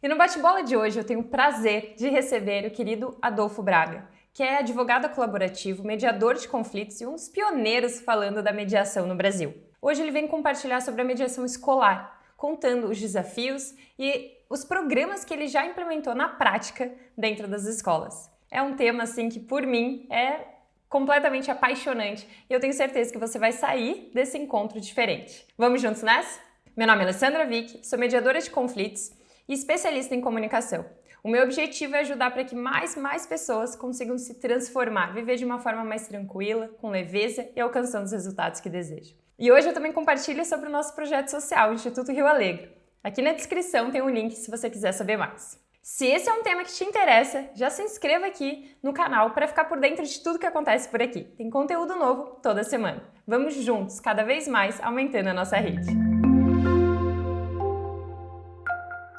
E no bate-bola de hoje eu tenho o prazer de receber o querido Adolfo Braga, que é advogado colaborativo, mediador de conflitos e um dos pioneiros falando da mediação no Brasil. Hoje ele vem compartilhar sobre a mediação escolar, contando os desafios e os programas que ele já implementou na prática dentro das escolas. É um tema assim que por mim é completamente apaixonante e eu tenho certeza que você vai sair desse encontro diferente. Vamos juntos nessa? Meu nome é Alessandra Vick, sou mediadora de conflitos e especialista em comunicação. O meu objetivo é ajudar para que mais pessoas consigam se transformar, viver de uma forma mais tranquila, com leveza e alcançando os resultados que desejam. E hoje eu também compartilho sobre o nosso projeto social, o Instituto Rio Alegre. Aqui na descrição tem um link se você quiser saber mais. Se esse é um tema que te interessa, já se inscreva aqui no canal para ficar por dentro de tudo que acontece por aqui. Tem conteúdo novo toda semana. Vamos juntos, cada vez mais, aumentando a nossa rede.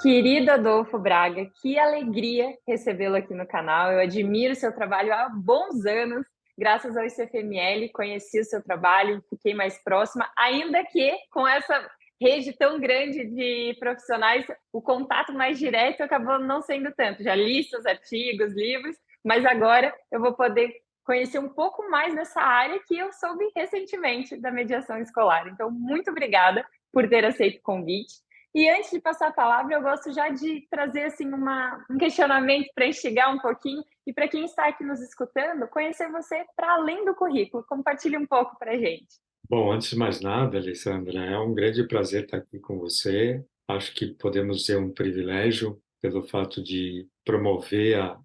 Querido Adolfo Braga, que alegria recebê-lo aqui no canal. Eu admiro seu trabalho há bons anos. Graças ao ICFML, conheci o seu trabalho, fiquei mais próxima, ainda que com essa rede tão grande de profissionais, o contato mais direto acabou não sendo tanto. Já li seus artigos, livros, mas agora eu vou poder conhecer um pouco mais dessa área que eu soube recentemente da mediação escolar. Então, muito obrigada por ter aceito o convite. E antes de passar a palavra, eu gosto já de trazer assim, um questionamento para instigar um pouquinho e para quem está aqui nos escutando, conhecer você para além do currículo. Compartilhe um pouco para a gente. Bom, antes de mais nada, Alessandra, é um grande prazer estar aqui com você. Acho que podemos ter um privilégio pelo fato de promover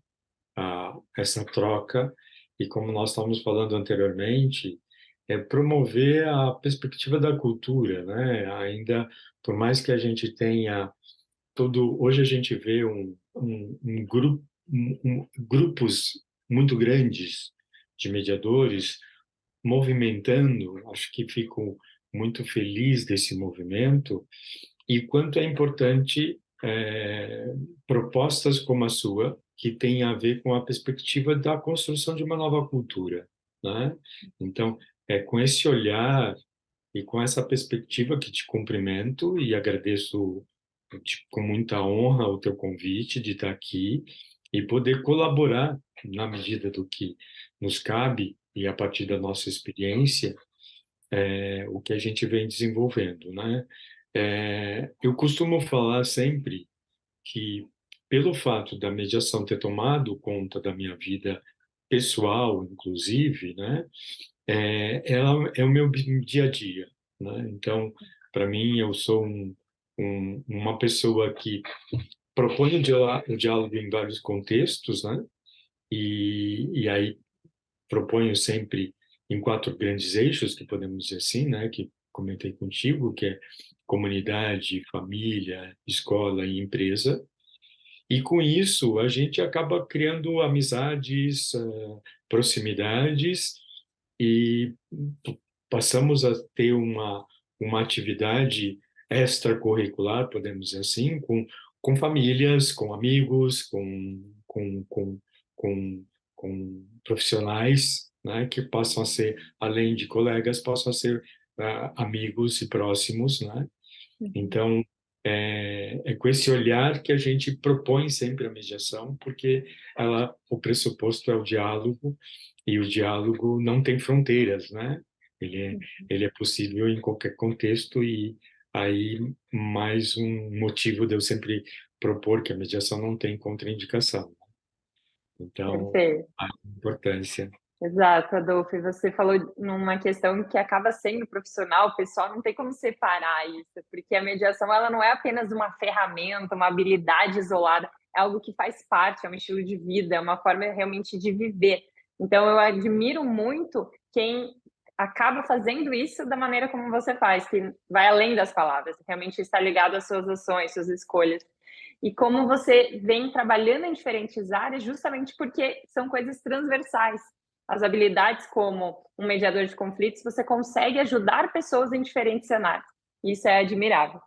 essa troca e, como nós estávamos falando anteriormente, é promover a perspectiva da cultura, né? Ainda, por mais que a gente tenha todo, hoje a gente vê um grupo, grupos muito grandes de mediadores movimentando, acho que fico muito feliz desse movimento e quanto é importante propostas como a sua, que tem a ver com a perspectiva da construção de uma nova cultura, né? Então, é com esse olhar e com essa perspectiva que te cumprimento e agradeço com muita honra o teu convite de estar aqui e poder colaborar na medida do que nos cabe e a partir da nossa experiência, o que a gente vem desenvolvendo, né? Eu costumo falar sempre que, pelo fato da mediação ter tomado conta da minha vida pessoal, inclusive, né? Ela é o meu dia a dia, né? Então, para mim, eu sou uma pessoa que propõe o diálogo em vários contextos, né? E aí proponho sempre em quatro grandes eixos, que podemos dizer assim, né? Que comentei contigo, que é comunidade, família, escola e empresa. E com isso, a gente acaba criando amizades, proximidades e passamos a ter uma atividade extracurricular, podemos dizer assim, com famílias, com amigos, com profissionais, né, que passam a ser, além de colegas, passam a ser amigos e próximos, né? Uhum. Então, é com esse olhar que a gente propõe sempre a mediação, porque o pressuposto é o diálogo, e o diálogo não tem fronteiras, né? Ele é possível em qualquer contexto, e aí mais um motivo de eu sempre propor que a mediação não tem contraindicação. Então, Perfeito. a importância. Exato, Adolfo. E você falou numa questão que acaba sendo profissional, pessoal, não tem como separar isso, porque a mediação ela não é apenas uma ferramenta, uma habilidade isolada, é algo que faz parte, é um estilo de vida, é uma forma realmente de viver. Então, eu admiro muito quem acaba fazendo isso da maneira como você faz, que vai além das palavras, realmente está ligado às suas ações, suas escolhas. E como você vem trabalhando em diferentes áreas, justamente porque são coisas transversais. As habilidades como um mediador de conflitos, você consegue ajudar pessoas em diferentes cenários. Isso é admirável.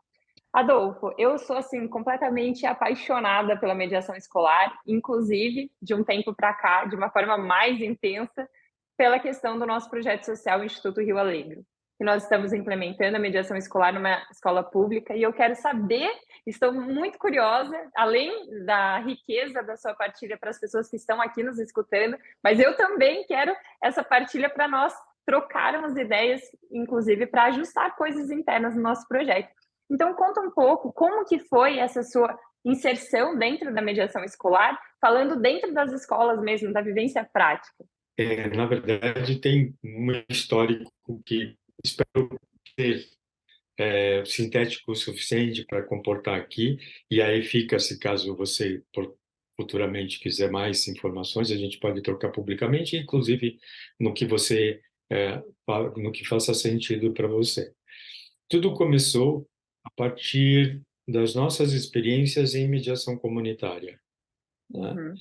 Adolfo, eu sou assim completamente apaixonada pela mediação escolar, inclusive de um tempo para cá, de uma forma mais intensa, pela questão do nosso projeto social Instituto Rio Alegre. que nós estamos implementando a mediação escolar numa escola pública, e eu quero saber, estou muito curiosa, além da riqueza da sua partilha para as pessoas que estão aqui nos escutando, mas eu também quero essa partilha para nós trocarmos ideias, inclusive para ajustar coisas internas no nosso projeto. Então, conta um pouco como que foi essa sua inserção dentro da mediação escolar, falando dentro das escolas mesmo, da vivência prática. Na verdade, tem um histórico que espero ter sintético o suficiente para comportar aqui, e aí fica, se caso você futuramente quiser mais informações, a gente pode trocar publicamente, inclusive no que você, no que faça sentido para você. Tudo começou a partir das nossas experiências em mediação comunitária, né? Uhum.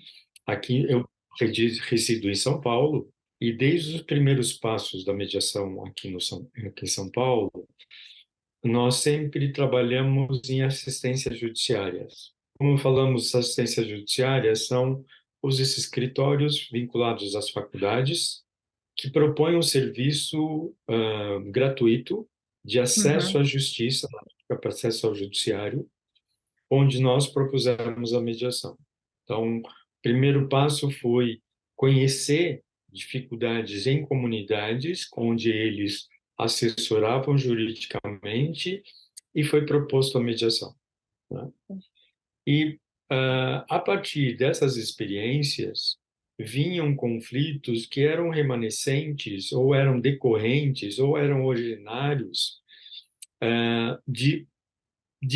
Aqui eu resido em São Paulo, e desde os primeiros passos da mediação aqui em São Paulo, nós sempre trabalhamos em assistências judiciárias. Como falamos, assistências judiciárias são os escritórios vinculados às faculdades que propõem um serviço gratuito de acesso Uhum. à justiça, para acesso ao judiciário, onde nós propusemos a mediação. Então, o primeiro passo foi conhecer dificuldades em comunidades onde eles assessoravam juridicamente e foi proposto a mediação, né? E a partir dessas experiências vinham conflitos que eram remanescentes ou eram decorrentes ou eram originários de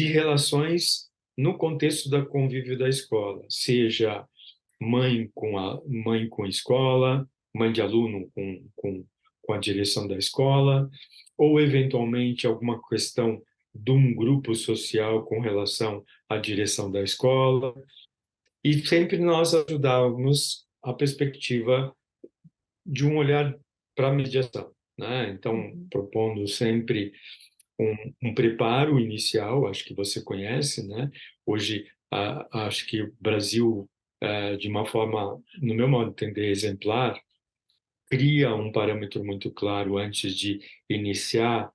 relações no contexto da convívio da escola, seja mãe com a escola, mãe de aluno com a direção da escola, ou eventualmente alguma questão de um grupo social com relação à direção da escola. E sempre nós ajudávamos a perspectiva de um olhar para a mediação, né? Então, Uhum. propondo sempre um preparo inicial, acho que você conhece, né? Hoje, acho que o Brasil, de uma forma, no meu modo de entender, exemplar, cria um parâmetro muito claro antes de iniciar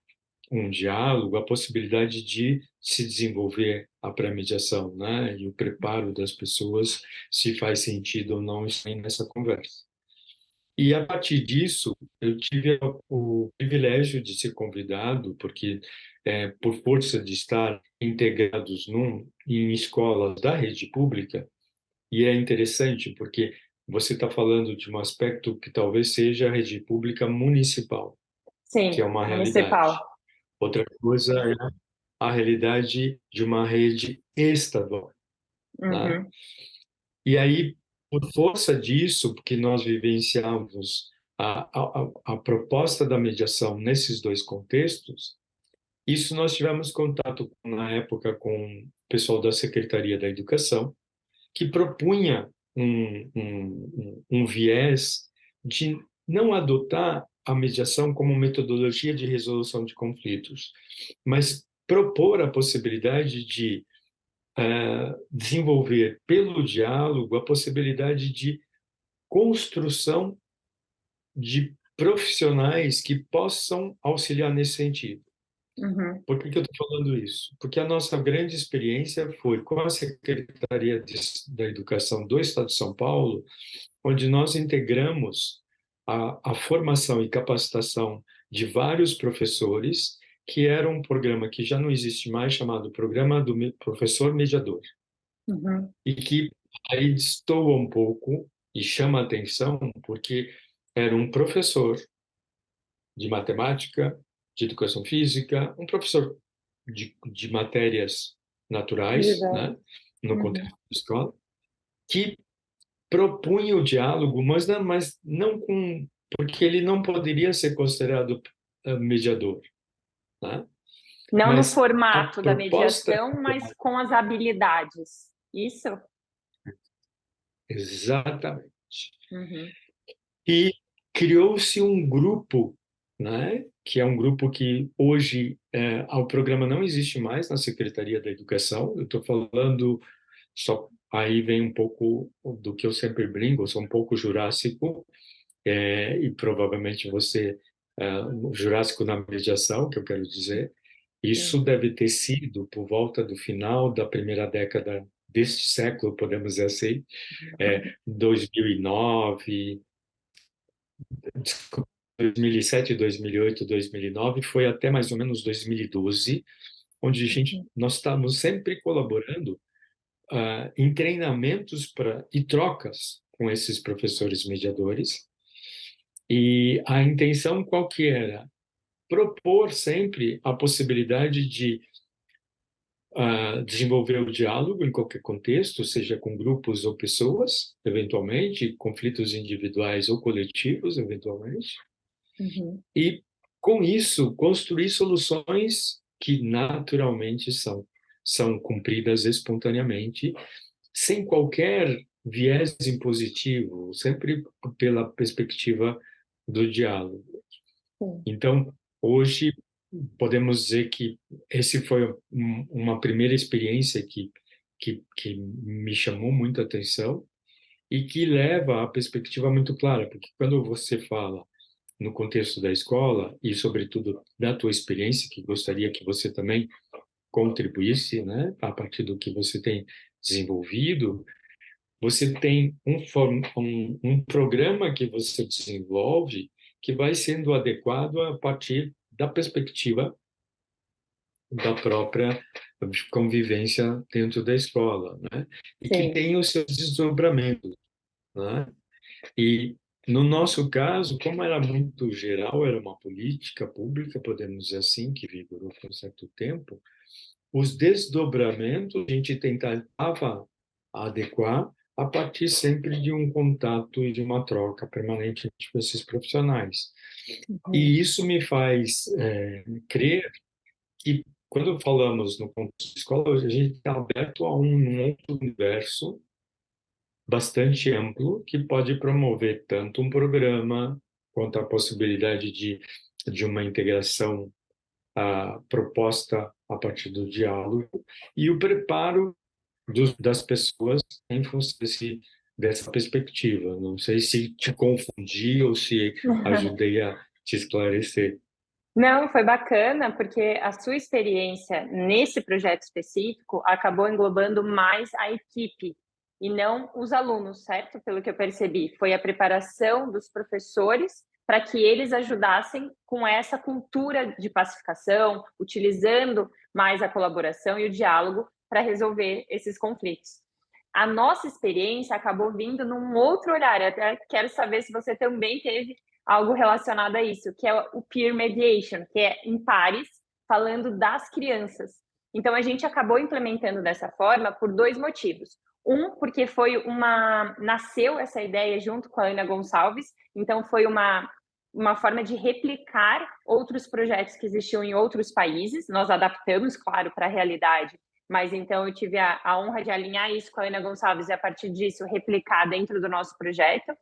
um diálogo, a possibilidade de se desenvolver a pré-mediação, né? E o preparo das pessoas, se faz sentido ou não estar nessa conversa. E a partir disso, eu tive o privilégio de ser convidado, porque por força de estar integrados em escolas da rede pública, e é interessante porque você está falando de um aspecto que talvez seja a rede pública municipal, que é Sim, uma municipal. realidade. Outra coisa é a realidade de uma rede estadual, né? Uhum. E aí, por força disso, porque nós vivenciamos a proposta da mediação nesses dois contextos, isso nós tivemos contato na época com o pessoal da Secretaria da Educação, que propunha um viés de não adotar a mediação como metodologia de resolução de conflitos, mas propor a possibilidade de desenvolver pelo diálogo a possibilidade de construção de profissionais que possam auxiliar nesse sentido. Uhum. Por que eu estou falando isso? Porque a nossa grande experiência foi com a Secretaria da Educação do Estado de São Paulo, onde nós integramos a formação e capacitação de vários professores, que era um programa que já não existe mais, chamado Programa do Professor Mediador, Uhum. e que aí destoa um pouco e chama a atenção, porque era um professor de matemática, de educação física, um professor de matérias naturais, Exato. né, no Uhum. contexto da escola, que propunha o diálogo, mas não com, porque ele não poderia ser considerado mediador, né? Não no Mas a formato da proposta mediação, mas com as habilidades. Isso? exatamente. Uhum. E criou-se um grupo, né, que é um grupo que hoje o programa não existe mais na Secretaria da Educação. Eu estou falando só aí vem um pouco do que eu sempre brinco, eu sou um pouco jurássico, e provavelmente você o Jurássico na mediação, que eu quero dizer. Isso Sim. deve ter sido por volta do final da primeira década deste século, podemos dizer assim, 2009, desculpa, 2007, 2008, 2009, foi até mais ou menos 2012, onde nós estamos sempre colaborando em treinamentos e trocas com esses professores mediadores. E a intenção qual que era? Propor sempre a possibilidade de desenvolver o diálogo em qualquer contexto, seja com grupos ou pessoas, eventualmente, conflitos individuais ou coletivos, eventualmente, Uhum. e, com isso, construir soluções que naturalmente são cumpridas espontaneamente, sem qualquer viés impositivo, sempre pela perspectiva do diálogo. Sim. Então, hoje, podemos dizer que esse foi uma primeira experiência que me chamou muito a atenção e que leva a perspectiva muito clara, porque quando você fala no contexto da escola e, sobretudo, da tua experiência, que gostaria que você também contribuísse, né, a partir do que você tem desenvolvido, você tem um programa que você desenvolve que vai sendo adequado a partir da perspectiva da própria convivência dentro da escola, né? E que Sim. tem os seus desdobramentos, né? E no nosso caso, como era muito geral, era uma política pública, podemos dizer assim, que vigorou por um certo tempo, os desdobramentos a gente tentava adequar a partir sempre de um contato e de uma troca permanente com esses profissionais. Uhum. E isso me faz crer que, quando falamos no contexto de escola, a gente está aberto a um outro universo bastante amplo que pode promover tanto um programa quanto a possibilidade de uma integração proposta a partir do diálogo e o preparo das pessoas em função dessa perspectiva. Não sei se te confundi ou se ajudei a te esclarecer. Não, foi bacana, porque a sua experiência nesse projeto específico acabou englobando mais a equipe e não os alunos, certo? Pelo que eu percebi, foi a preparação dos professores para que eles ajudassem com essa cultura de pacificação, utilizando mais a colaboração e o diálogo para resolver esses conflitos. A nossa experiência acabou vindo num outro olhar. Eu até quero saber se você também teve algo relacionado a isso, que é o peer mediation, que é em pares, falando das crianças. Então, a gente acabou implementando dessa forma por dois motivos. Um, porque nasceu essa ideia junto com a Ana Gonçalves, então foi uma forma de replicar outros projetos que existiam em outros países. Nós adaptamos, claro, para a realidade, mas então eu tive a honra de alinhar isso com a Ana Gonçalves e, a partir disso, replicar dentro do nosso projeto.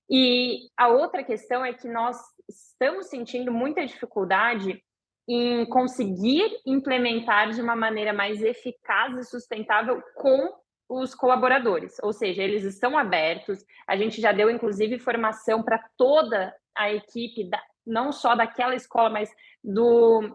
E a outra questão é que nós estamos sentindo muita dificuldade em conseguir implementar de uma maneira mais eficaz e sustentável com os colaboradores, ou seja, eles estão abertos. A gente já deu, inclusive, formação para toda a equipe, não só daquela escola, mas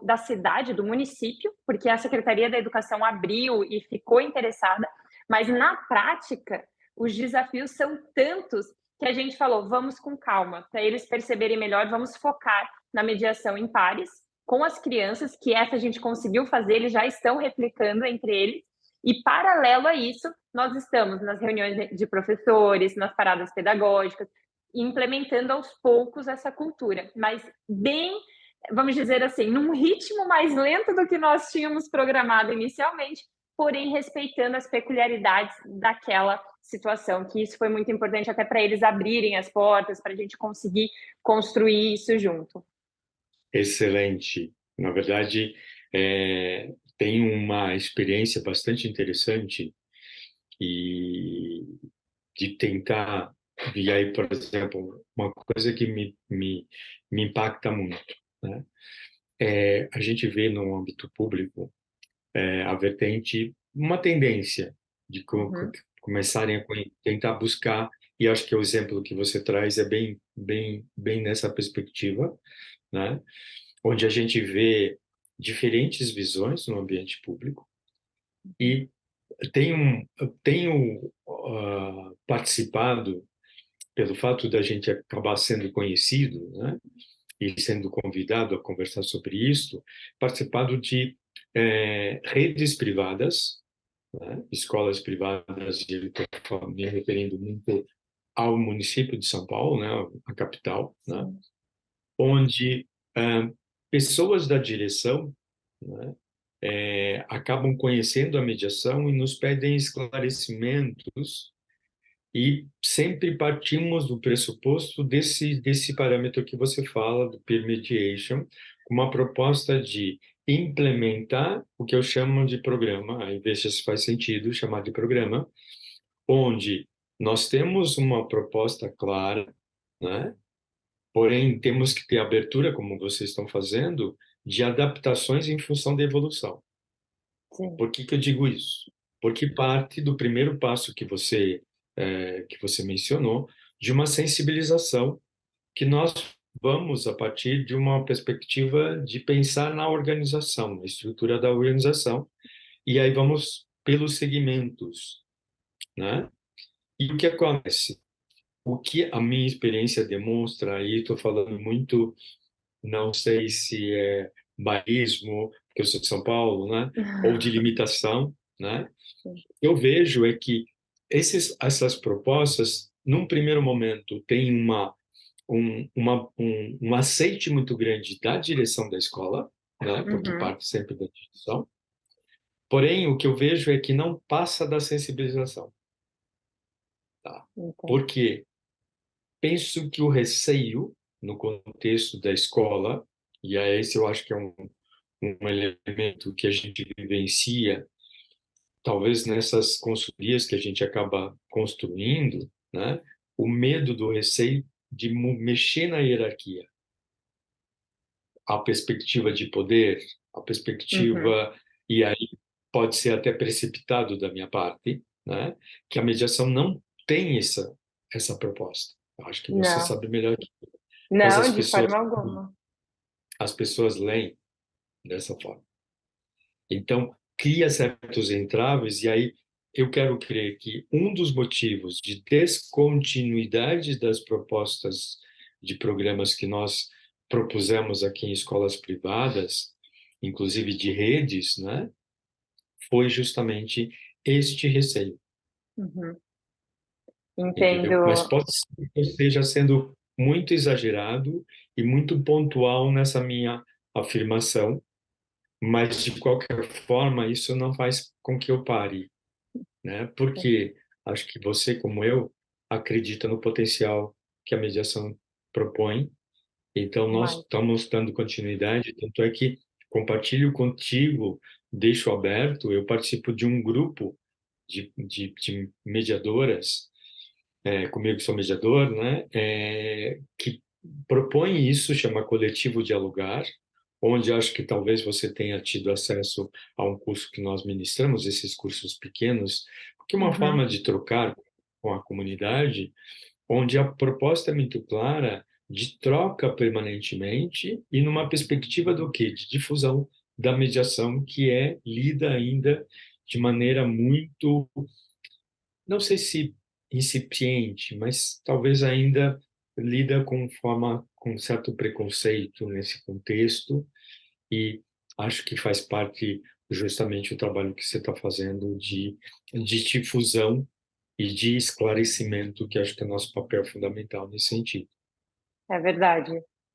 da cidade, do município, porque a Secretaria da Educação abriu e ficou interessada, mas na prática, os desafios são tantos que a gente falou, vamos com calma, para eles perceberem melhor, vamos focar na mediação em pares com as crianças, que essa a gente conseguiu fazer, eles já estão replicando entre eles, e paralelo a isso, nós estamos nas reuniões de professores, nas paradas pedagógicas, implementando aos poucos essa cultura, mas bem, vamos dizer assim, num ritmo mais lento do que nós tínhamos programado inicialmente, porém respeitando as peculiaridades daquela situação, que isso foi muito importante até para eles abrirem as portas, para a gente conseguir construir isso junto. Excelente. Na verdade, tem uma experiência bastante interessante e de tentar, e aí, por exemplo, uma coisa que me impacta muito, né? A gente vê no âmbito público a vertente, uma tendência de Uhum. começarem a tentar buscar, e acho que o exemplo que você traz é bem nessa perspectiva, né? Onde a gente vê diferentes visões no ambiente público e tenho participado, pelo fato da gente acabar sendo conhecido, né? E sendo convidado a conversar sobre isso, participado de redes privadas, né? Escolas privadas, e eu estou me referindo muito ao município de São Paulo, né? A capital, né? Sim. Onde pessoas da direção, né? Acabam conhecendo a mediação e nos pedem esclarecimentos e sempre partimos do pressuposto desse parâmetro que você fala, do peer mediation, com uma proposta de implementar o que eu chamo de programa, aí veja se faz sentido chamar de programa, onde nós temos uma proposta clara, né? Porém, temos que ter abertura, como vocês estão fazendo, de adaptações em função da evolução. Sim. Por que que eu digo isso? Porque parte do primeiro passo que você mencionou, de uma sensibilização que nós vamos a partir de uma perspectiva de pensar na organização, na estrutura da organização, e aí vamos pelos segmentos, né? E o que acontece? O que a minha experiência demonstra, aí estou falando muito, não sei se é bairrismo, porque eu sou de São Paulo, né? Ou de limitação, né? Sim. Eu vejo é que essas propostas, num primeiro momento, têm um aceite muito grande da direção da escola, né? Porque Uhum. parte sempre da direção. Porém, o que eu vejo é que não passa da sensibilização, tá? Entendo. Porque penso que o receio, no contexto da escola, e é esse eu acho que é um elemento que a gente vivencia talvez nessas consultorias que a gente acaba construindo, né, o medo do receio de mexer na hierarquia, a perspectiva de poder, a Uhum. perspectiva, e aí pode ser até precipitado da minha parte, né, que a mediação não tem essa proposta. Eu acho que você Não, sabe melhor que eu, mas não, de forma alguma. as pessoas leem dessa forma. Então, cria certos entraves, e aí eu quero crer que um dos motivos de descontinuidade das propostas de programas que nós propusemos aqui em escolas privadas, inclusive de redes, né, foi justamente este receio, Uhum. entendeu? Mas Entendo. pode ser que eu esteja sendo muito exagerado e muito pontual nessa minha afirmação, mas de qualquer forma isso não faz com que eu pare, né? Porque acho que você, como eu, acredita no potencial que a mediação propõe. Então, nós Demais. estamos dando continuidade. Tanto é que compartilho contigo, deixo aberto. Eu participo de um grupo de mediadoras, comigo sou mediador, né? Que propõe isso, chama Coletivo Dialogar, onde acho que talvez você tenha tido acesso a um curso que nós ministramos, esses cursos pequenos, porque é uma Uhum. forma de trocar com a comunidade, onde a proposta é muito clara de troca permanentemente e numa perspectiva do quê? De difusão da mediação, que é lida ainda de maneira muito, não sei se incipiente, mas talvez ainda lida com certo preconceito nesse contexto, e acho que faz parte justamente o trabalho que você está fazendo de difusão e de esclarecimento, que acho que é nosso papel fundamental nesse sentido. É verdade.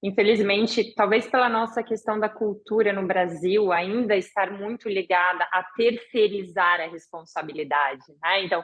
Infelizmente, talvez pela nossa questão da cultura no Brasil ainda estar muito ligada a terceirizar a responsabilidade, né? Então,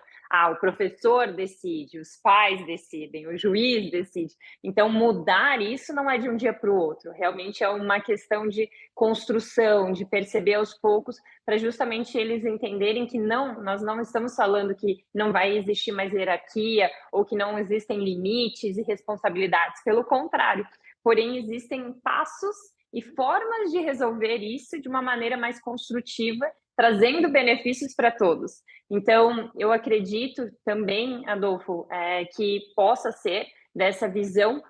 o professor decide, os pais decidem, o juiz decide. Então, mudar isso não é de um dia para o outro. Realmente é uma questão de construção, de perceber aos poucos, para justamente eles entenderem que não, nós não estamos falando que não vai existir mais hierarquia ou que não existem limites e responsabilidades. Pelo contrário, porém existem passos e formas de resolver isso de uma maneira mais construtiva, trazendo benefícios para todos. Então, eu acredito também, Adolfo, que possa ser dessa visão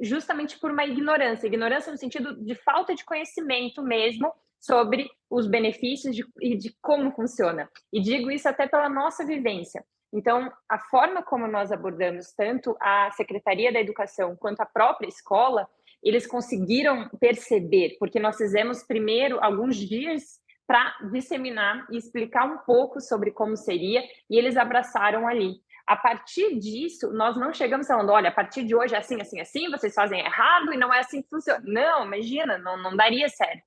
justamente por uma ignorância no sentido de falta de conhecimento mesmo sobre os benefícios e de como funciona. E digo isso até pela nossa vivência. Então, a forma como nós abordamos tanto a Secretaria da Educação quanto a própria escola, eles conseguiram perceber, porque nós fizemos primeiro alguns dias para disseminar e explicar um pouco sobre como seria, e eles abraçaram ali. A partir disso, nós não chegamos falando, olha, a partir de hoje é assim, assim, assim, vocês fazem errado e não é assim que funciona. Não, imagina, não daria certo.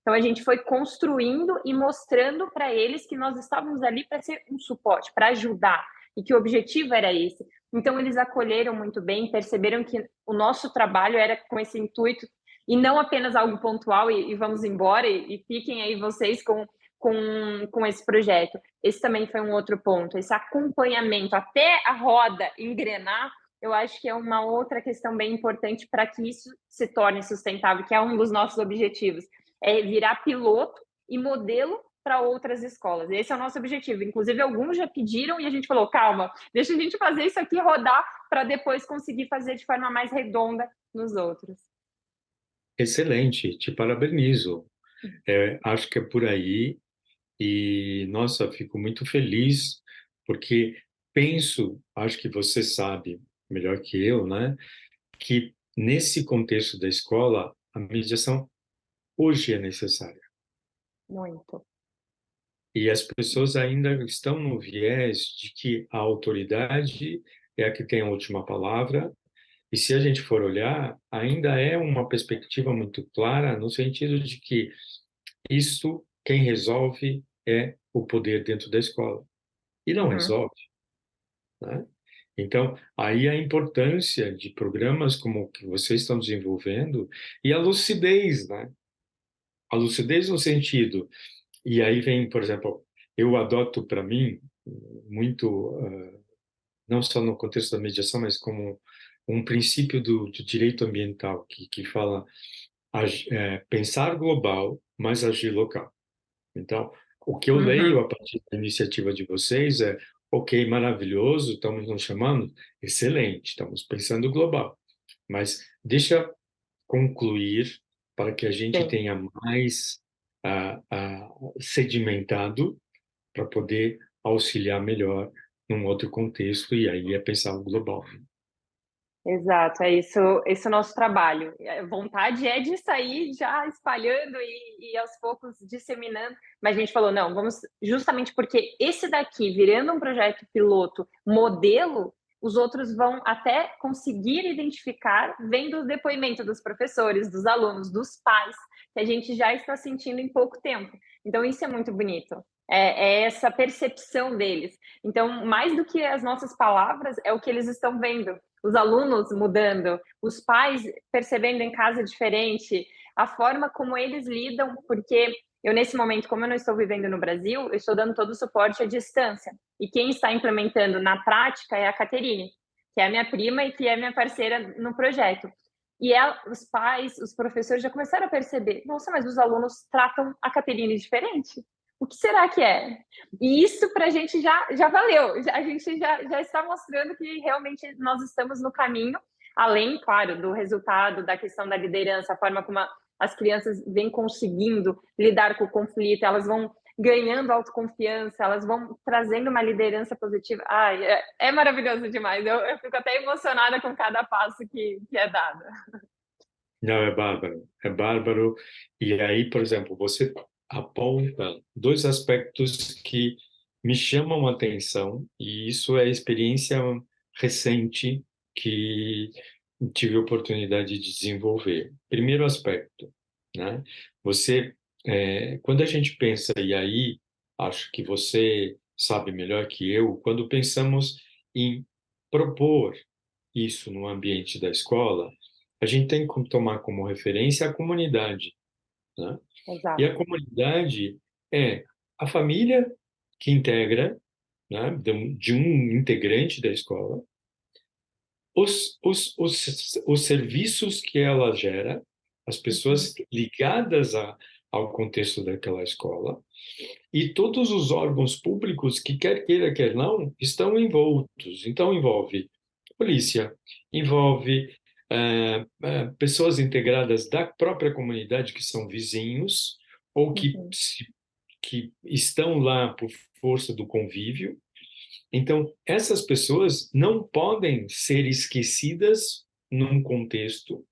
Então, a gente foi construindo e mostrando para eles que nós estávamos ali para ser um suporte, para ajudar, e que o objetivo era esse. Então, eles acolheram muito bem, perceberam que o nosso trabalho era com esse intuito, e não apenas algo pontual e vamos embora, e fiquem aí vocês com esse projeto. Esse também foi um outro ponto, esse acompanhamento até a roda engrenar, eu acho que é uma outra questão bem importante para que isso se torne sustentável, que é um dos nossos objetivos, é virar piloto e modelo para outras escolas. Esse é o nosso objetivo. Inclusive, alguns já pediram e a gente falou, calma, deixa a gente fazer isso aqui rodar para depois conseguir fazer de forma mais redonda nos outros. Excelente, te parabenizo. Acho que é por aí e, nossa, fico muito feliz porque penso, acho que você sabe melhor que eu, né, que nesse contexto da escola, a mediação hoje é necessária. Muito. E as pessoas ainda estão no viés de que a autoridade é a que tem a última palavra. E se a gente for olhar, ainda é uma perspectiva muito clara no sentido de que isso, quem resolve é o poder dentro da escola. E não Uhum. resolve, né? Então, aí a importância de programas como o que vocês estão desenvolvendo e a lucidez, né? A lucidez no sentido. E aí vem, por exemplo, eu adoto para mim muito, não só no contexto da mediação, mas como um princípio do direito ambiental que fala pensar global, mas agir local. Então, o que eu leio Uhum. a partir da iniciativa de vocês é, ok, maravilhoso, estamos nos chamando, excelente, estamos pensando global, mas deixa concluir para que a gente Sim. tenha mais sedimentado para poder auxiliar melhor num outro contexto, e aí é pensar o global. Exato, é isso, esse é o nosso trabalho. A vontade é de sair já espalhando e aos poucos disseminando, mas a gente falou, não, vamos justamente porque esse daqui, virando um projeto piloto modelo, os outros vão até conseguir identificar, vendo o depoimento dos professores, dos alunos, dos pais, que a gente já está sentindo em pouco tempo. Então, isso é muito bonito. É essa percepção deles. Então, mais do que as nossas palavras, é o que eles estão vendo, os alunos mudando, os pais percebendo em casa diferente, a forma como eles lidam, porque eu, nesse momento, como eu não estou vivendo no Brasil, eu estou dando todo o suporte à distância. E quem está implementando na prática é a Caterine, que é a minha prima e que é minha parceira no projeto. E ela, os pais, os professores já começaram a perceber, nossa, mas os alunos tratam a Caterine diferente. O que será que é? E isso para a gente já valeu, a gente já está mostrando que realmente nós estamos no caminho, além, claro, do resultado, da questão da liderança, a forma como as crianças vêm conseguindo lidar com o conflito, elas vão ganhando autoconfiança, elas vão trazendo uma liderança positiva. Ai, é maravilhoso demais, eu fico até emocionada com cada passo que é dado. Não, é bárbaro, é bárbaro. E aí, por exemplo, você aponta dois aspectos que me chamam a atenção, e isso é experiência recente que tive a oportunidade de desenvolver. Primeiro aspecto, né? Você, quando a gente pensa, e aí acho que você sabe melhor que eu, quando pensamos em propor isso no ambiente da escola, a gente tem que tomar como referência a comunidade, né? E a Exato. comunidade é a família que integra, né, de um integrante da escola, os serviços que ela gera, as Uhum. pessoas ligadas ao contexto daquela escola, e todos os órgãos públicos que, quer queira, quer não, estão envoltos. Então, envolve polícia, envolve pessoas integradas da própria comunidade que são vizinhos ou Uhum. que estão lá por força do convívio. Então, essas pessoas não podem ser esquecidas num contexto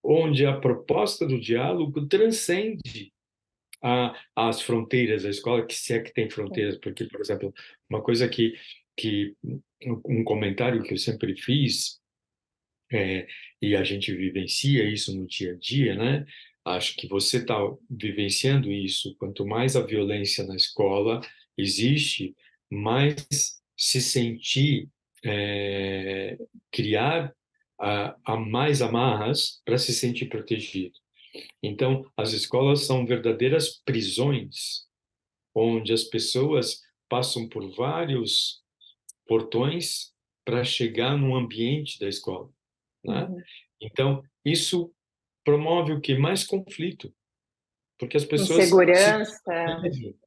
onde a proposta do diálogo transcende as fronteiras da escola, que se é que tem fronteiras, porque, por exemplo, uma coisa que um comentário que eu sempre fiz, é, e a gente vivencia isso no dia a dia, né? Acho que você está vivenciando isso. Quanto mais a violência na escola existe, mais se sentir, é, criar a mais amarras para se sentir protegido. Então, as escolas são verdadeiras prisões, onde as pessoas passam por vários portões para chegar no ambiente da escola, né? Uhum. Então, isso promove o que? Mais conflito, porque as pessoas se Insegurança. dividem.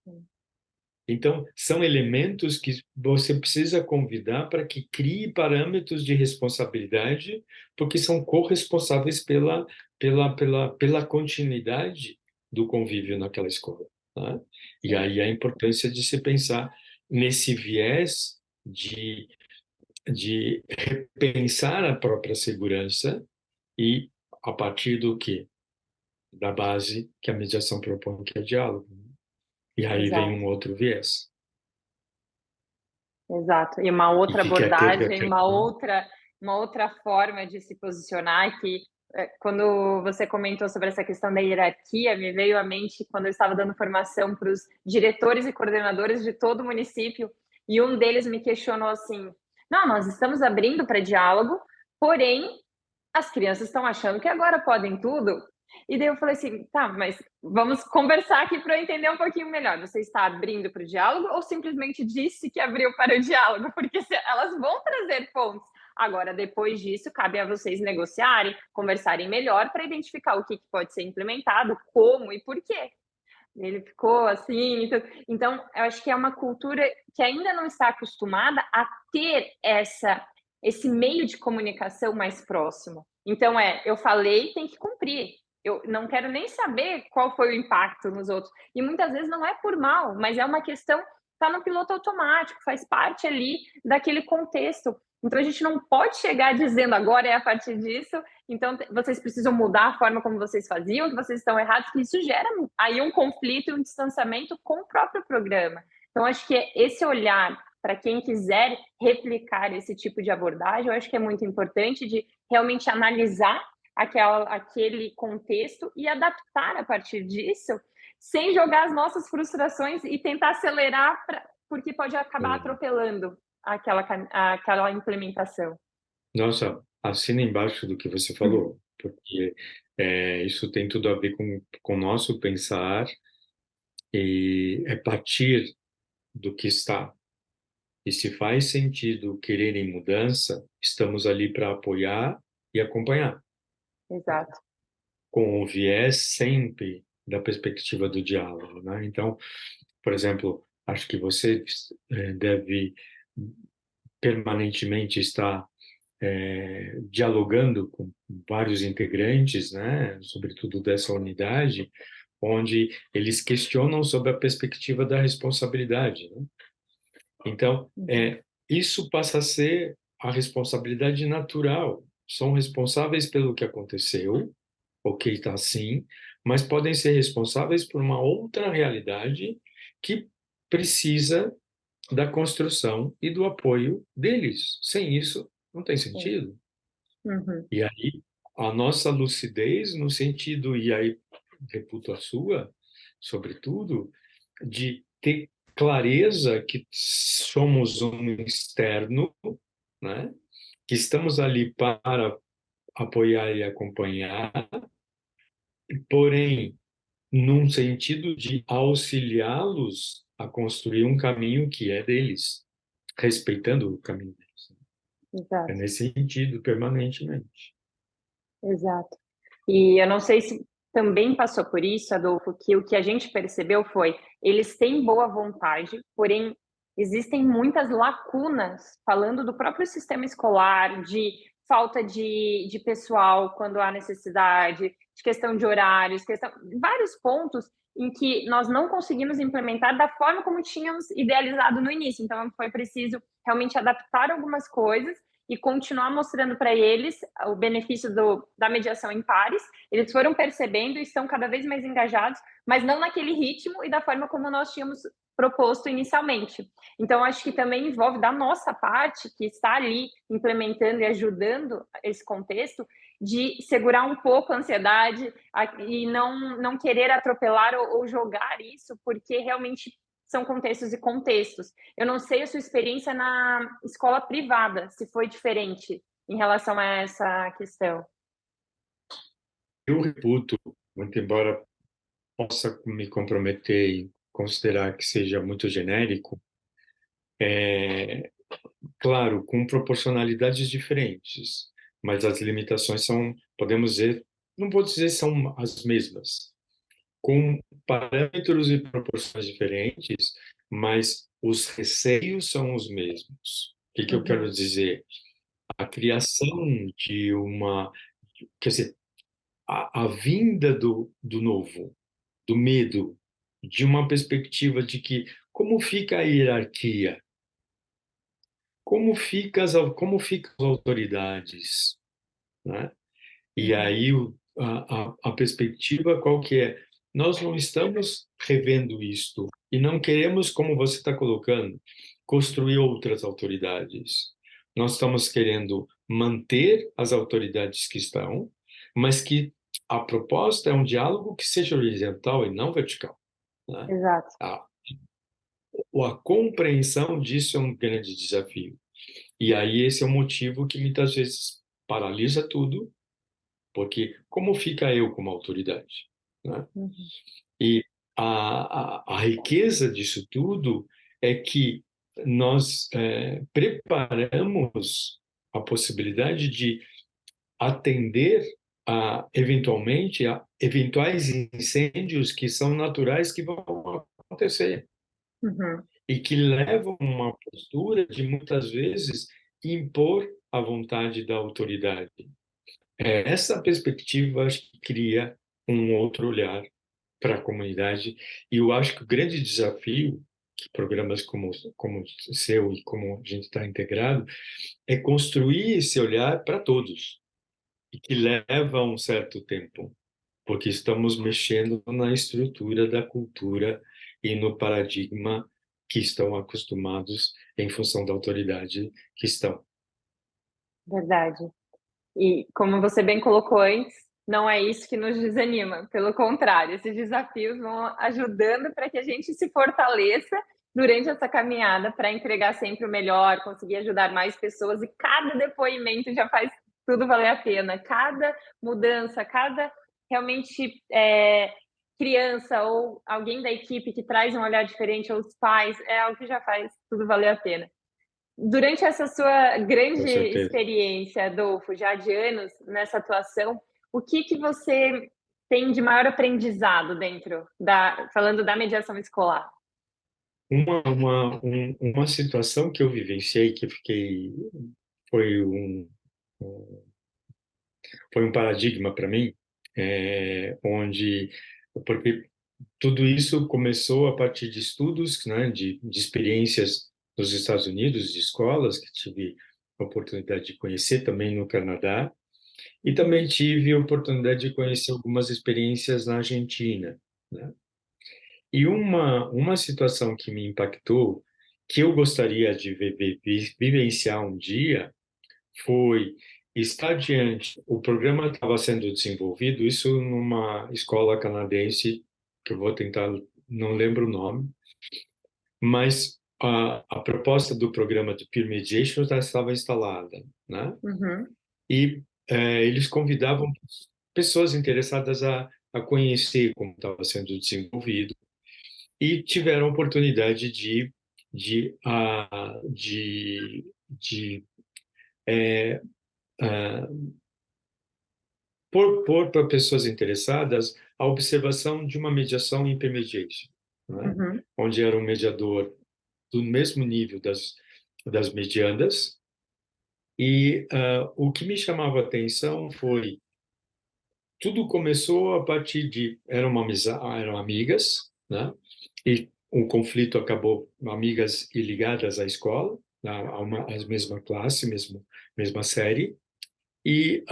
Então, são elementos que você precisa convidar para que crie parâmetros de responsabilidade, porque são corresponsáveis pela continuidade do convívio naquela escola, né? E Sim. aí a importância de se pensar nesse viés de repensar a própria segurança e a partir do quê? Da base que a mediação propõe, que é o diálogo. E aí vem Exato. um outro viés. Exato. E uma E outra que quer ter, abordagem, uma outra forma de se posicionar que, quando você comentou sobre essa questão da hierarquia, me veio à mente quando eu estava dando formação para os diretores e coordenadores de todo o município, e um deles me questionou assim: "Não, nós estamos abrindo para diálogo, porém as crianças estão achando que agora podem tudo". E daí eu falei assim: "Tá, mas vamos conversar aqui para eu entender um pouquinho melhor. Você está abrindo para o diálogo ou simplesmente disse que abriu para o diálogo? Porque elas vão trazer pontos. Agora, depois disso, cabe a vocês negociarem, conversarem melhor para identificar o que pode ser implementado, como e por quê". Ele ficou assim. Então, eu acho que é uma cultura que ainda não está acostumada a ter esse meio de comunicação mais próximo. Então, eu falei, tem que cumprir. Eu não quero nem saber qual foi o impacto nos outros. E muitas vezes não é por mal, mas é uma questão, está no piloto automático, faz parte ali daquele contexto. Então, a gente não pode chegar dizendo agora é a partir disso, então vocês precisam mudar a forma como vocês faziam, que vocês estão errados, que isso gera aí um conflito e um distanciamento com o próprio programa. Então, acho que esse olhar para quem quiser replicar esse tipo de abordagem, eu acho que é muito importante de realmente analisar aquele contexto e adaptar a partir disso, sem jogar as nossas frustrações e tentar acelerar, porque pode acabar É. atropelando aquela implementação. Nossa, assina embaixo do que você falou, porque isso tem tudo a ver com o nosso pensar e é partir do que está. E se faz sentido querer em mudança, estamos ali para apoiar e acompanhar, Exato. com o viés sempre da perspectiva do diálogo, né? Então, por exemplo, acho que você deve permanentemente estar dialogando com vários integrantes, né, sobretudo dessa unidade, onde eles questionam sobre a perspectiva da responsabilidade, né? Então, Uhum. isso passa a ser a responsabilidade natural. São responsáveis pelo que aconteceu, ok, está assim, mas podem ser responsáveis por uma outra realidade que precisa da construção e do apoio deles. Sem isso, não tem Sim. sentido. Uhum. E aí, a nossa lucidez, no sentido, e aí reputo a sua, sobretudo, de ter clareza que somos um externo, né? Que estamos ali para apoiar e acompanhar, porém, num sentido de auxiliá-los a construir um caminho que é deles, respeitando o caminho deles. É Exato, nesse sentido, permanentemente. exato. E eu não sei se também passou por isso, Adolfo, que o que a gente percebeu foi, eles têm boa vontade, porém existem muitas lacunas, falando do próprio sistema escolar, de falta de pessoal quando há necessidade, de questão de horários, vários pontos em que nós não conseguimos implementar da forma como tínhamos idealizado no início. Então, foi preciso realmente adaptar algumas coisas e continuar mostrando para eles o benefício da mediação em pares. Eles foram percebendo e estão cada vez mais engajados, mas não naquele ritmo e da forma como nós tínhamos proposto inicialmente. Então, acho que também envolve da nossa parte, que está ali implementando e ajudando esse contexto, de segurar um pouco a ansiedade e não querer atropelar ou jogar isso, porque realmente são contextos e contextos. Eu não sei a sua experiência na escola privada, se foi diferente em relação a essa questão. Eu reputo, muito embora possa me comprometer e considerar que seja muito genérico, claro, com proporcionalidades diferentes, mas as limitações são, podemos dizer, não vou dizer são as mesmas, com parâmetros e proporções diferentes, mas os receios são os mesmos. O que eu quero Uhum, dizer? A criação de uma, quer dizer, a vinda do novo, do medo, de uma perspectiva de que como fica a hierarquia, como ficam as autoridades, né? E uhum, aí a perspectiva qual que é? Nós não estamos revendo isto e não queremos, como você está colocando, construir outras autoridades. Nós estamos querendo manter as autoridades que estão, mas que a proposta é um diálogo que seja horizontal e não vertical, né? exato. A, a compreensão disso é um grande desafio. E aí esse é o motivo que muitas vezes paralisa tudo, porque como fica eu como autoridade, né? Uhum, E a riqueza disso tudo é que nós preparamos a possibilidade de atender eventualmente a eventuais incêndios que são naturais que vão acontecer uhum, e que levam uma postura de muitas vezes impor a vontade da autoridade. Essa perspectiva acho que cria um outro olhar para a comunidade e eu acho que o grande desafio que programas como o seu e como a gente está integrado é construir esse olhar para todos e que leva um certo tempo, porque estamos mexendo na estrutura da cultura e no paradigma que estão acostumados em função da autoridade que estão. verdade. E como você bem colocou antes, não é isso que nos desanima, pelo contrário, esses desafios vão ajudando para que a gente se fortaleça durante essa caminhada para entregar sempre o melhor, conseguir ajudar mais pessoas e cada depoimento já faz tudo valer a pena, cada mudança, cada realmente criança ou alguém da equipe que traz um olhar diferente, ou os pais, é algo que já faz tudo valer a pena. Durante essa sua Com grande certeza. experiência, Adolfo, já de anos nessa atuação, o que você tem de maior aprendizado dentro falando da mediação escolar? Uma situação que eu vivenciei, que foi um, foi um paradigma para mim, onde, porque tudo isso começou a partir de estudos, né, de experiências nos Estados Unidos, de escolas, que tive a oportunidade de conhecer também no Canadá, e também Uhum, tive a oportunidade de conhecer algumas experiências na Argentina, né? E uma situação que me impactou, que eu gostaria de vivenciar um dia, foi estar diante, o programa estava sendo desenvolvido, isso numa escola canadense, que eu vou tentar, não lembro o nome, mas a proposta do programa de peer mediation já estava instalada, né? uhum, E eles convidavam pessoas interessadas a conhecer como estava sendo desenvolvido e tiveram a oportunidade de ah, pôr para pessoas interessadas a observação de uma mediação intermediation, né? uhum, Onde era um mediador do mesmo nível das mediandas, E o que me chamava a atenção foi, tudo começou a partir de, eram amigas, né? E o conflito acabou, amigas e ligadas à escola, à mesma classe, mesma série, e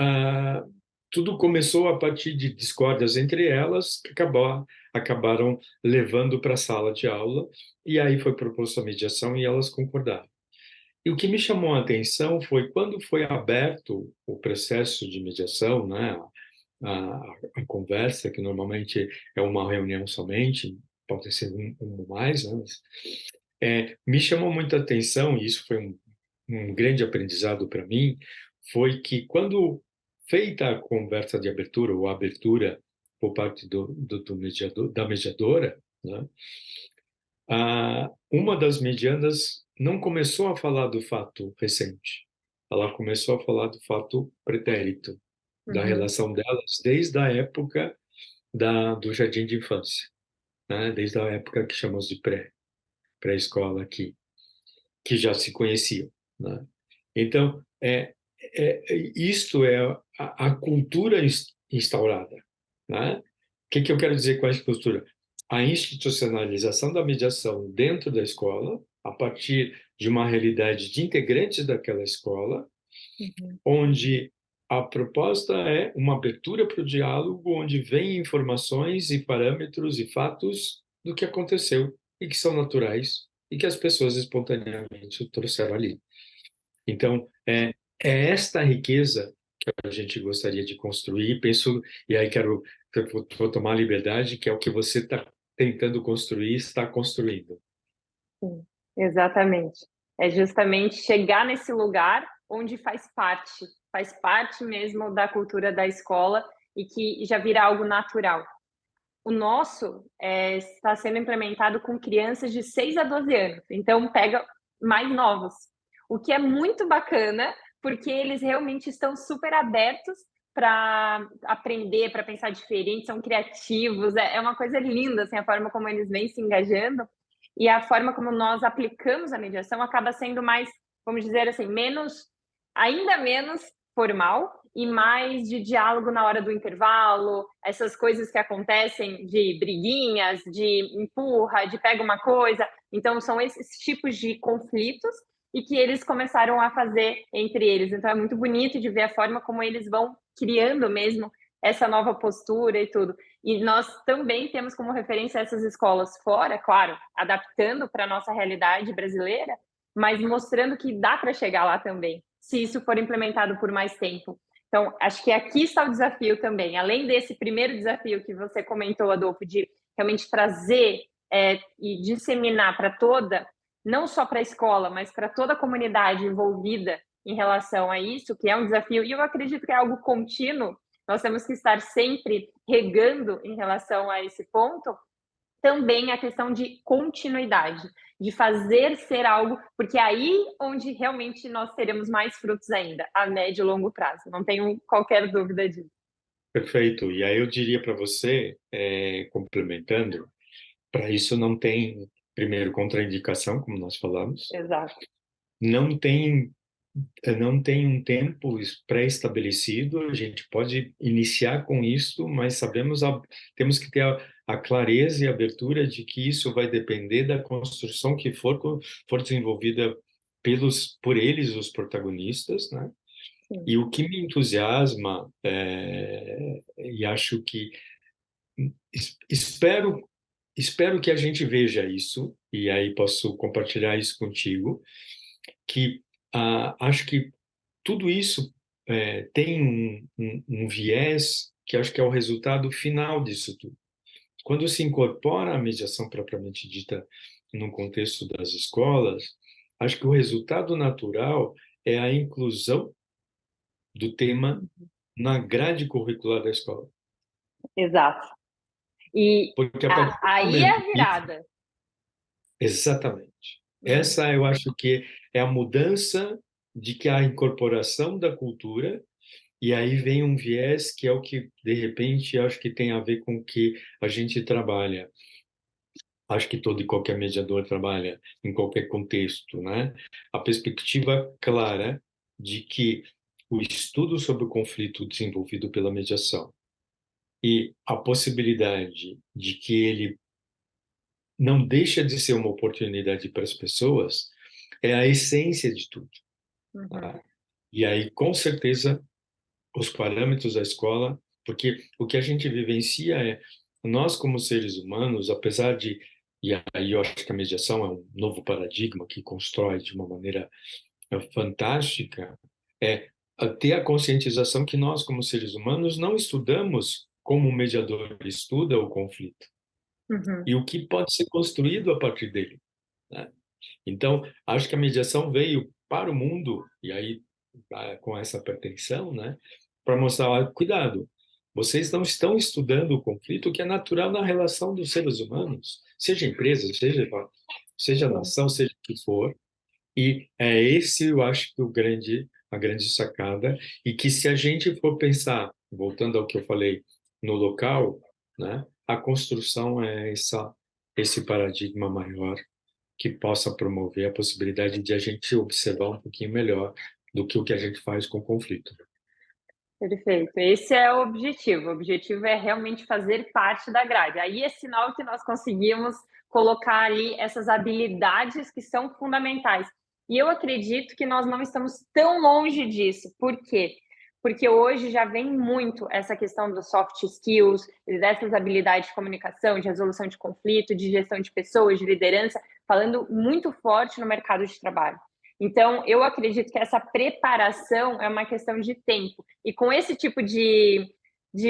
tudo começou a partir de discórdias entre elas, que acabaram levando para a sala de aula, e aí foi proposta a mediação e elas concordaram. E o que me chamou a atenção foi quando foi aberto o processo de mediação, né, a conversa, que normalmente é uma reunião somente, pode ser um mais, né, mas, me chamou muita atenção, e isso foi um grande aprendizado para mim, foi que quando feita a conversa de abertura, ou a abertura por parte do mediador, da mediadora, né, uma das medianas não começou a falar do fato recente. Ela começou a falar do fato pretérito, da Uhum. relação delas desde a época do jardim de infância, né? Desde a época que chamamos de pré-escola aqui, que já se conheciam, né? Então, isto é a cultura instaurada, né? O que eu quero dizer com essa cultura? A institucionalização da mediação dentro da escola, a partir de uma realidade de integrantes daquela escola, Uhum. onde a proposta é uma abertura para o diálogo, onde vem informações e parâmetros e fatos do que aconteceu e que são naturais e que as pessoas espontaneamente trouxeram ali. Então, é esta riqueza que a gente gostaria de construir. Penso, e aí vou tomar a liberdade, que é o que você está tentando construir, está construindo. Sim, exatamente. É justamente chegar nesse lugar onde faz parte mesmo da cultura da escola e que já vira algo natural. O nosso está sendo implementado com crianças de 6 a 12 anos, então pega mais novos, o que é muito bacana, porque eles realmente estão super abertos para aprender, para pensar diferente, são criativos, é uma coisa linda assim, a forma como eles vêm se engajando e a forma como nós aplicamos a mediação acaba sendo mais, vamos dizer assim, ainda menos formal e mais de diálogo na hora do intervalo, essas coisas que acontecem de briguinhas, de empurra, de pega uma coisa. Então, são esses tipos de conflitos e que eles começaram a fazer entre eles. Então, é muito bonito de ver a forma como eles vão criando mesmo essa nova postura e tudo. E nós também temos como referência essas escolas fora, claro, adaptando para a nossa realidade brasileira, mas mostrando que dá para chegar lá também, se isso for implementado por mais tempo. Então, acho que aqui está o desafio também. Além desse primeiro desafio que você comentou, Adolfo, de realmente trazer e disseminar para toda, não só para a escola, mas para toda a comunidade envolvida em relação a isso, que é um desafio, e eu acredito que é algo contínuo, nós temos que estar sempre regando em relação a esse ponto, também a questão de continuidade, de fazer ser algo, porque é aí onde realmente nós teremos mais frutos ainda, a médio e longo prazo. Não tenho qualquer dúvida disso. Perfeito. E aí eu diria para você, complementando, para isso não tem, primeiro, contraindicação, como nós falamos, Exato. não tem não tem um tempo pré-estabelecido, a gente pode iniciar com isso, mas temos que ter a clareza e a abertura de que isso vai depender da construção que for desenvolvida por eles, os protagonistas, né? Sim. E o que me entusiasma, e acho que espero espero que a gente veja isso, e aí posso compartilhar isso contigo, que acho que tudo isso tem um viés que acho que é o resultado final disso tudo. Quando se incorpora a mediação propriamente dita no contexto das escolas, acho que o resultado natural é a inclusão do tema na grade curricular da escola. Exato. E Porque a partir do aí é momento a que... virada. Exatamente. Uhum. Essa eu acho que é a mudança de que a incorporação da cultura. E aí vem um viés que é o que, de repente, acho que tem a ver com o que a gente trabalha. Acho que todo e qualquer mediador trabalha em qualquer contexto, né? A perspectiva clara de que o estudo sobre o conflito desenvolvido pela mediação e a possibilidade de que ele não deixa de ser uma oportunidade para as pessoas é a essência de tudo. Uhum. Tá? E aí, com certeza, os parâmetros da escola, porque o que a gente vivencia é, nós como seres humanos, apesar de, e aí eu acho que a mediação é um novo paradigma que constrói de uma maneira fantástica, é ter a conscientização que nós como seres humanos não estudamos como o mediador estuda o conflito Uhum. e o que pode ser construído a partir dele, né? Então, acho que a mediação veio para o mundo, e aí com essa pretensão, né, para mostrar, olha, cuidado, vocês não estão estudando o conflito que é natural na relação dos seres humanos, seja empresa, seja Sim. nação, seja o que for, e é esse, eu acho, que a grande sacada, e que se a gente for pensar, voltando ao que eu falei, no local, né, a construção é esse paradigma maior que possa promover a possibilidade de a gente observar um pouquinho melhor do que o que a gente faz com o conflito. Perfeito. Esse é o objetivo. O objetivo é realmente fazer parte da grade. Aí é sinal que nós conseguimos colocar ali essas habilidades que são fundamentais. E eu acredito que nós não estamos tão longe disso. Por quê? Porque hoje já vem muito essa questão dos soft skills, dessas habilidades de comunicação, de resolução de conflito, de gestão de pessoas, de liderança, falando muito forte no mercado de trabalho. Então, eu acredito que essa preparação é uma questão de tempo. E com esse tipo de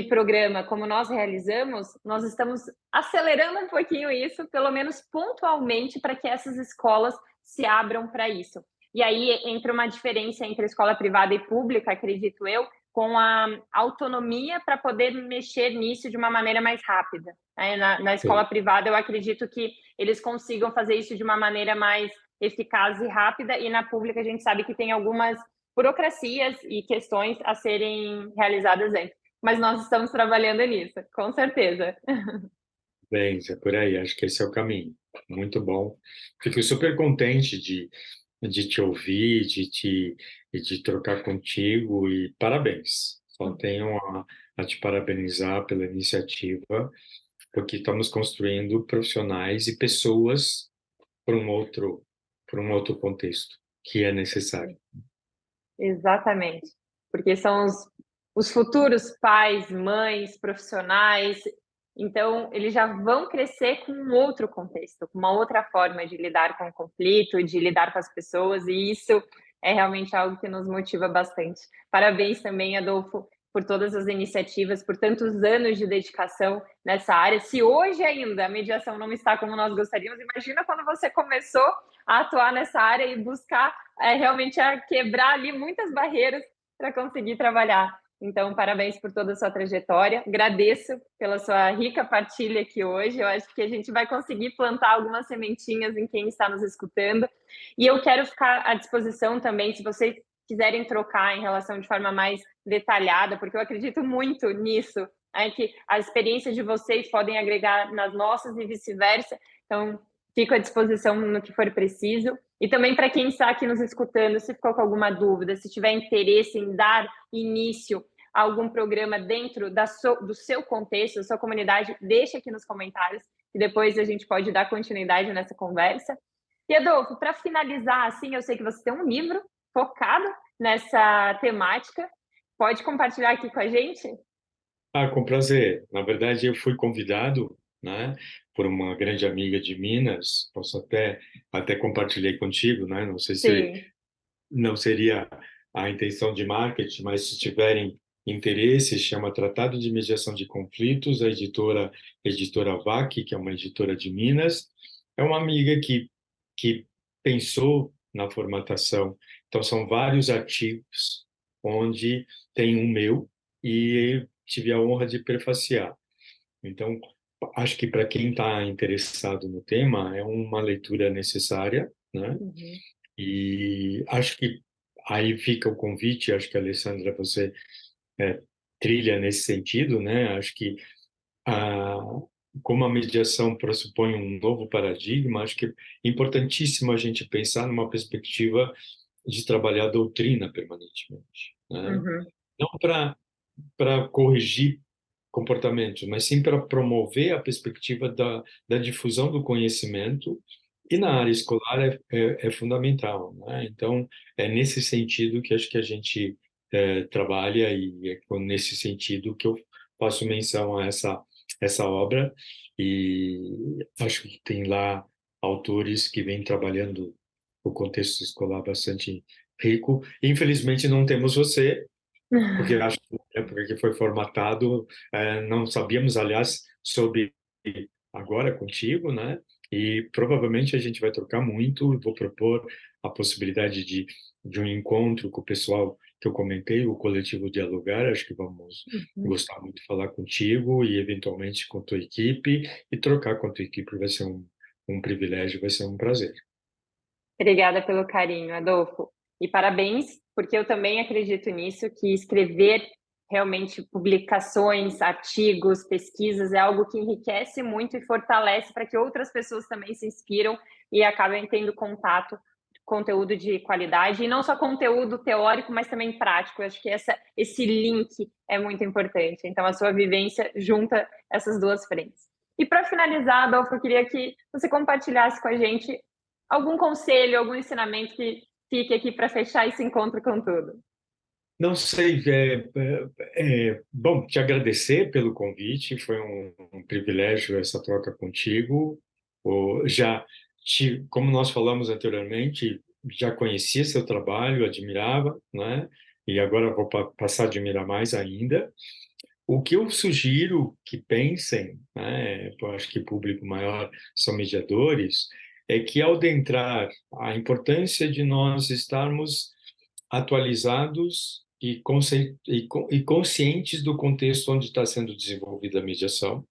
programa, como nós realizamos, nós estamos acelerando um pouquinho isso, pelo menos pontualmente, para que essas escolas se abram para isso. E aí entra uma diferença entre escola privada e pública, acredito eu, com a autonomia para poder mexer nisso de uma maneira mais rápida. Na escola Sim. privada, eu acredito que eles consigam fazer isso de uma maneira mais eficaz e rápida, e na pública a gente sabe que tem algumas burocracias e questões a serem realizadas antes. Mas nós estamos trabalhando nisso, com certeza. Bem, é por aí, acho que esse é o caminho. Muito bom. Fico super contente de te ouvir, de trocar contigo e parabéns. Só tenho a te parabenizar pela iniciativa, porque estamos construindo profissionais e pessoas para um outro contexto que é necessário. Exatamente, porque são os futuros pais, mães, profissionais, então eles já vão crescer com um outro contexto, com uma outra forma de lidar com o conflito, de lidar com as pessoas, e isso é realmente algo que nos motiva bastante. Parabéns também, Adolfo, por todas as iniciativas, por tantos anos de dedicação nessa área. Se hoje ainda a mediação não está como nós gostaríamos, imagina quando você começou a atuar nessa área e buscar realmente a quebrar ali muitas barreiras para conseguir trabalhar. Então, parabéns por toda a sua trajetória. Agradeço pela sua rica partilha aqui hoje. Eu acho que a gente vai conseguir plantar algumas sementinhas em quem está nos escutando. E eu quero ficar à disposição também, se vocês quiserem trocar em relação de forma mais detalhada, porque eu acredito muito nisso, que a experiência de vocês podem agregar nas nossas e vice-versa. Então, fico à disposição no que for preciso. E também para quem está aqui nos escutando, se ficou com alguma dúvida, se tiver interesse em dar início a algum programa dentro do seu contexto, da sua comunidade, deixa aqui nos comentários e depois a gente pode dar continuidade nessa conversa. E Adolfo, para finalizar, assim, eu sei que você tem um livro focado nessa temática. Pode compartilhar aqui com a gente? Ah, com prazer. Na verdade, eu fui convidado, né, por uma grande amiga de Minas. Posso até compartilhei contigo, né? Não sei se Sim. não seria a intenção de marketing, mas se tiverem interesse, chama Tratado de Mediação de Conflitos, a editora VAC, que é uma editora de Minas. É uma amiga que pensou na formatação. Então, são vários artigos onde tem um meu e tive a honra de prefaciar. Então, acho que para quem está interessado no tema, é uma leitura necessária, né? Uhum. E acho que aí fica o convite, acho que, Alessandra, você é, trilha nesse sentido, né? Acho que a, como a mediação pressupõe um novo paradigma, acho que é importantíssimo a gente pensar numa perspectiva de trabalhar a doutrina permanentemente, né? Uhum. Não para corrigir comportamentos, mas sim para promover a perspectiva da difusão do conhecimento, e na área escolar é fundamental, né? Então, é nesse sentido que acho que a gente trabalha, e é nesse sentido que eu faço menção a essa obra, e acho que tem lá autores que vêm trabalhando o contexto escolar bastante rico. Infelizmente, não temos você, porque eu acho que na época que foi formatado, não sabíamos, aliás, sobre agora contigo, né? E provavelmente a gente vai trocar muito. Vou propor a possibilidade de um encontro com o pessoal que eu comentei, o coletivo Dialogar. Acho que vamos Uhum. gostar muito de falar contigo e eventualmente com a tua equipe, e trocar com a tua equipe vai ser um privilégio, vai ser um prazer. Obrigada pelo carinho, Adolfo. E parabéns, porque eu também acredito nisso, que escrever realmente publicações, artigos, pesquisas é algo que enriquece muito e fortalece para que outras pessoas também se inspiram e acabem tendo contato, conteúdo de qualidade, e não só conteúdo teórico, mas também prático. Eu acho que esse link é muito importante. Então, a sua vivência junta essas duas frentes. E para finalizar, Adolfo, eu queria que você compartilhasse com a gente algum conselho, algum ensinamento que fique aqui para fechar esse encontro com tudo. Não sei, bom, te agradecer pelo convite, foi um privilégio essa troca contigo. Como nós falamos anteriormente, já conhecia seu trabalho, admirava, né? E agora vou passar a admirar mais ainda. O que eu sugiro que pensem, né? Eu acho que público maior são mediadores, é que ao adentrar a importância de nós estarmos atualizados e conscientes do contexto onde está sendo desenvolvida a mediação,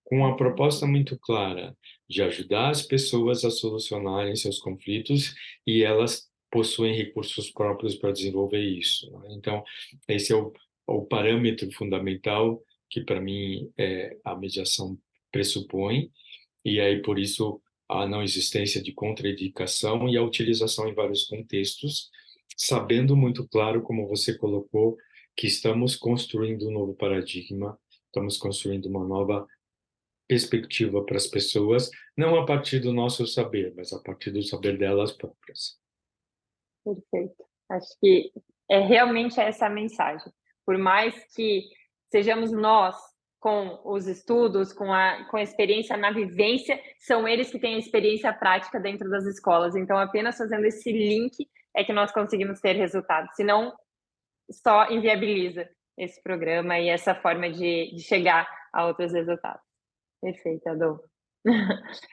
com uma proposta muito clara de ajudar as pessoas a solucionarem seus conflitos, e elas possuem recursos próprios para desenvolver isso, né? Então, esse é o parâmetro fundamental que, para mim, a mediação pressupõe, e aí, por isso, a não existência de contraindicação e a utilização em vários contextos, sabendo muito claro, como você colocou, que estamos construindo um novo paradigma, estamos construindo uma nova perspectiva para as pessoas, não a partir do nosso saber, mas a partir do saber delas próprias. Perfeito. Acho que é realmente essa a mensagem. Por mais que sejamos nós com os estudos, com a experiência na vivência, são eles que têm a experiência prática dentro das escolas. Então, apenas fazendo esse link é que nós conseguimos ter resultados. Senão, só inviabiliza esse programa e essa forma de chegar a outros resultados. Perfeito, Adolfo.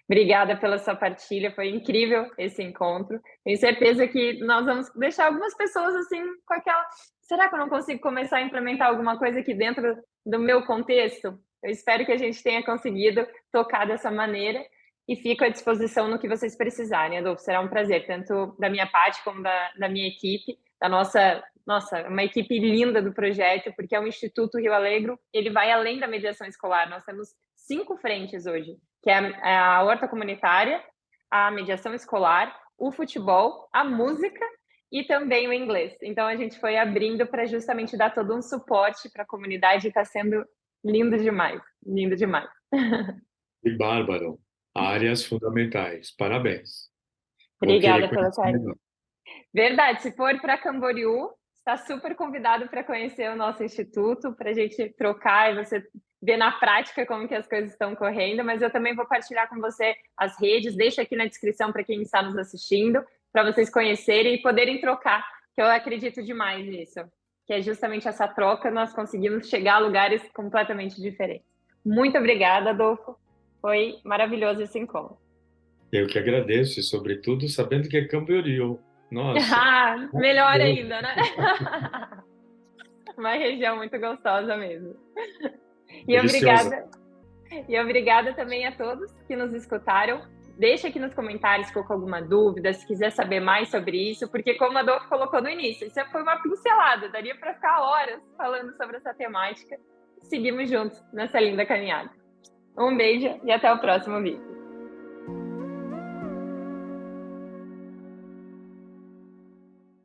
Obrigada pela sua partilha, foi incrível esse encontro. Tenho certeza que nós vamos deixar algumas pessoas assim com aquela. Será que eu não consigo começar a implementar alguma coisa aqui dentro do meu contexto? Eu espero que a gente tenha conseguido tocar dessa maneira, e fico à disposição no que vocês precisarem, Adolfo. Será um prazer, tanto da minha parte como da minha equipe, da nossa, uma equipe linda do projeto, porque é o Instituto Rio Alegro, ele vai além da mediação escolar. Nós temos 5 frentes hoje, que é a horta comunitária, a mediação escolar, o futebol, a música e também o inglês. Então, a gente foi abrindo para justamente dar todo um suporte para a comunidade, e está sendo lindo demais, lindo demais. E bárbaro, áreas fundamentais. Parabéns. Vou querer Obrigada pelo conhecer carinho. melhor. Verdade, se for para Camboriú, está super convidado para conhecer o nosso instituto, para a gente trocar e você ver na prática como que as coisas estão correndo, mas eu também vou partilhar com você as redes, deixa aqui na descrição para quem está nos assistindo, para vocês conhecerem e poderem trocar, que eu acredito demais nisso, que é justamente essa troca, nós conseguimos chegar a lugares completamente diferentes. Muito obrigada, Adolfo, foi maravilhoso esse encontro. Eu que agradeço, e sobretudo sabendo que é Camboriú. Nossa, Ah, melhor ainda, né? Uma região muito gostosa mesmo. E deliciosa. obrigada, e obrigada também a todos que nos escutaram. Deixa aqui nos comentários se ficou com alguma dúvida, se quiser saber mais sobre isso, porque como a Adolfo colocou no início, isso foi uma pincelada, daria para ficar horas falando sobre essa temática. Seguimos juntos nessa linda caminhada. Um beijo e até o próximo vídeo.